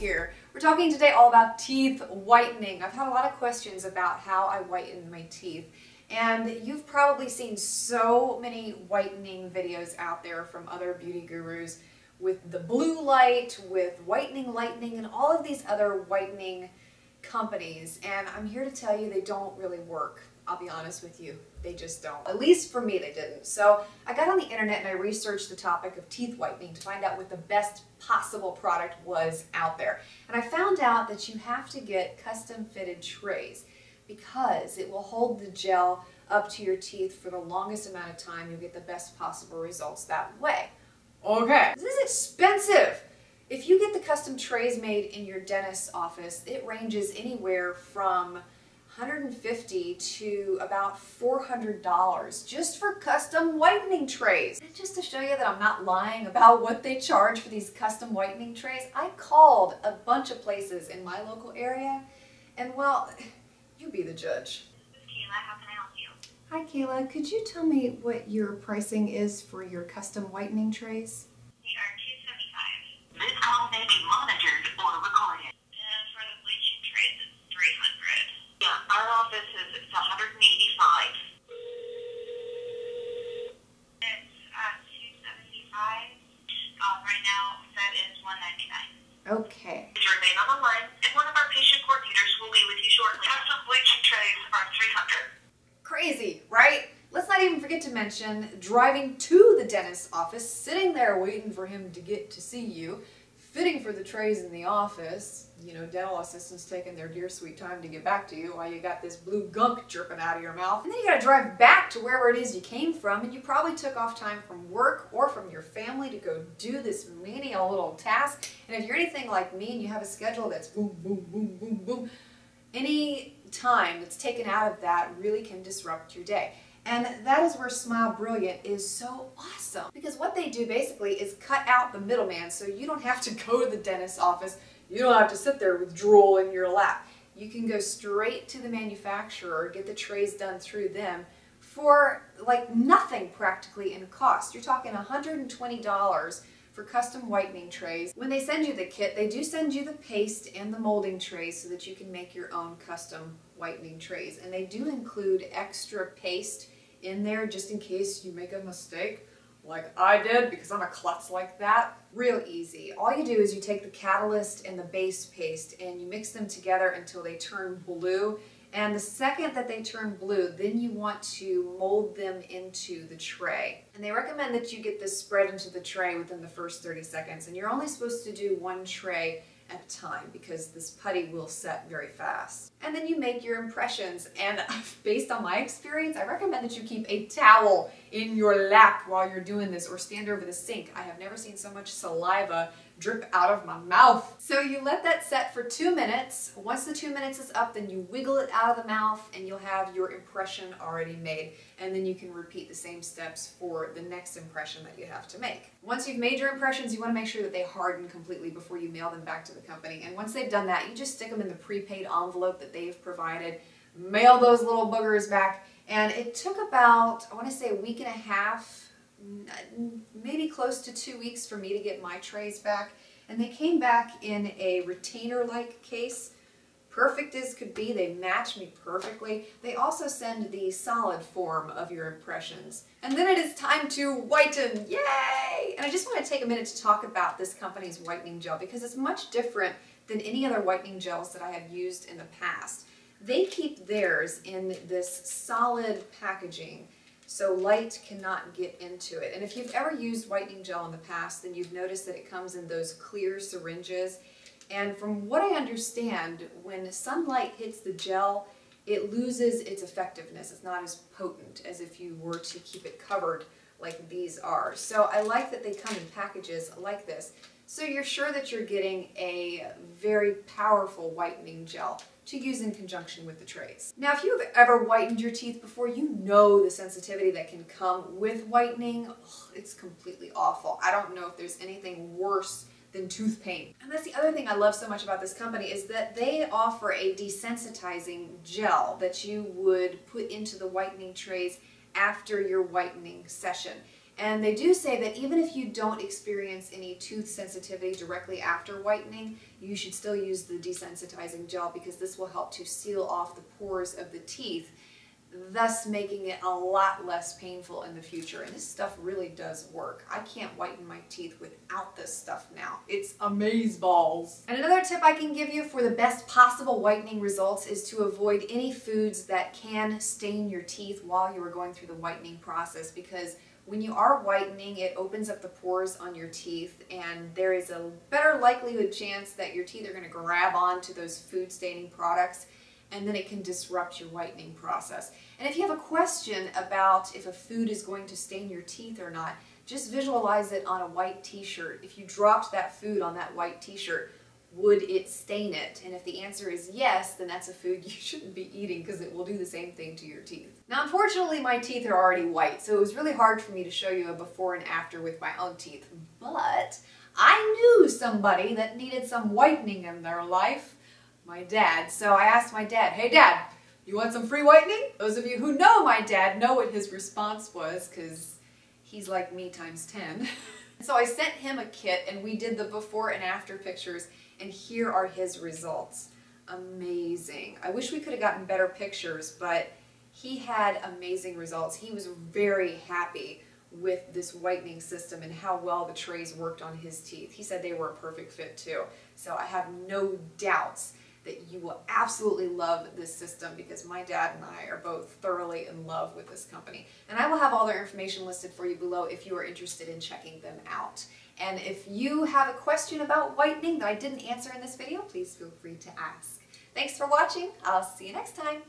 here. We're talking today all about teeth whitening. I've had a lot of questions about how I whiten my teeth. And you've probably seen so many whitening videos out there from other beauty gurus with the blue light, with Whitening Lightning, and all of these other whitening companies. And I'm here to tell you they don't really work. I'll be honest with you, they just don't. At least for me, they didn't. So I got on the internet and I researched the topic of teeth whitening to find out what the best possible product was out there. And I found out that you have to get custom fitted trays because it will hold the gel up to your teeth for the longest amount of time. You'll get the best possible results that way. Okay. This is expensive. If you get the custom trays made in your dentist's office, it ranges anywhere from $150 to about $400 just for custom whitening trays. And just to show you that I'm not lying about what they charge for these custom whitening trays, I called a bunch of places in my local area, and well, you be the judge. This is Kayla. How can I help you? Hi Kayla, could you tell me what your pricing is for your custom whitening trays? They are $275. This call may be monitored or recorded. And for the bleaching trays, it's $300. Yeah, our office is it's $185. It's $275. Right now, that is $199. Okay. Please remain on the line, and one of our patient coordinators will be with you shortly. Custom bleaching trays are $300. Crazy, right? Let's not even forget to mention driving to the dentist's office, sitting there waiting for him to get to see you, fitting for the trays in the office, you know, dental assistants taking their dear sweet time to get back to you while you got this blue gunk dripping out of your mouth. And then you gotta drive back to wherever it is you came from, and you probably took off time from work or from your family to go do this menial little task. And if you're anything like me and you have a schedule that's boom, boom, boom, boom, boom, any time that's taken out of that really can disrupt your day. And that is where Smile Brilliant is so awesome. Because what they do basically is cut out the middleman, so you don't have to go to the dentist's office. You don't have to sit there with drool in your lap. You can go straight to the manufacturer, get the trays done through them for like nothing practically in cost. You're talking $120 for custom whitening trays. When they send you the kit, they do send you the paste and the molding trays so that you can make your own custom whitening trays. And they do include extra paste in there just in case you make a mistake like I did, because I'm a klutz like that. Real easy. All you do is you take the catalyst and the base paste and you mix them together until they turn blue. And the second that they turn blue, then you want to mold them into the tray. And they recommend that you get this spread into the tray within the first 30 seconds. And you're only supposed to do one tray at a time because this putty will set very fast. And then you make your impressions. And based on my experience, I recommend that you keep a towel in your lap while you're doing this, or stand over the sink. I have never seen so much saliva drip out of my mouth. So you let that set for 2 minutes. Once the 2 minutes is up, then you wiggle it out of the mouth and you'll have your impression already made. And then you can repeat the same steps for the next impression that you have to make. Once you've made your impressions, you want to make sure that they harden completely before you mail them back to the company. And once they've done that, you just stick them in the prepaid envelope that they've provided, mail those little boogers back. And it took about, I want to say, a week and a half, maybe close to 2 weeks for me to get my trays back. And they came back in a retainer-like case. Perfect as could be. They match me perfectly. They also send the solid form of your impressions. And then it is time to whiten. Yay! And I just want to take a minute to talk about this company's whitening gel because it's much different than any other whitening gels that I have used in the past. They keep theirs in this solid packaging, so light cannot get into it. And if you've ever used whitening gel in the past, then you've noticed that it comes in those clear syringes. And from what I understand, when sunlight hits the gel, it loses its effectiveness. It's not as potent as if you were to keep it covered like these are. So I like that they come in packages like this. So you're sure that you're getting a very powerful whitening gel to use in conjunction with the trays. Now, if you've ever whitened your teeth before, you know the sensitivity that can come with whitening. Ugh, it's completely awful. I don't know if there's anything worse than tooth pain. And that's the other thing I love so much about this company is that they offer a desensitizing gel that you would put into the whitening trays after your whitening session. And they do say that even if you don't experience any tooth sensitivity directly after whitening, you should still use the desensitizing gel because this will help to seal off the pores of the teeth, thus making it a lot less painful in the future. And this stuff really does work. I can't whiten my teeth without this stuff now. It's amazeballs. And another tip I can give you for the best possible whitening results is to avoid any foods that can stain your teeth while you are going through the whitening process, because when you are whitening, it opens up the pores on your teeth, and there is a better likelihood chance that your teeth are going to grab onto those food staining products, and then it can disrupt your whitening process. And if you have a question about if a food is going to stain your teeth or not, just visualize it on a white t-shirt. If you dropped that food on that white t-shirt, would it stain it? And if the answer is yes, then that's a food you shouldn't be eating because it will do the same thing to your teeth. Now, unfortunately, my teeth are already white, so it was really hard for me to show you a before and after with my own teeth. But I knew somebody that needed some whitening in their life. My dad. So I asked my dad, "Hey Dad, you want some free whitening?" Those of you who know my dad know what his response was, because he's like me times 10. So I sent him a kit and we did the before and after pictures, and here are his results. Amazing. I wish we could have gotten better pictures, but he had amazing results. He was very happy with this whitening system and how well the trays worked on his teeth. He said they were a perfect fit too. So I have no doubts that you will absolutely love this system, because my dad and I are both thoroughly in love with this company. And I will have all their information listed for you below if you are interested in checking them out. And if you have a question about whitening that I didn't answer in this video, please feel free to ask. Thanks for watching. I'll see you next time.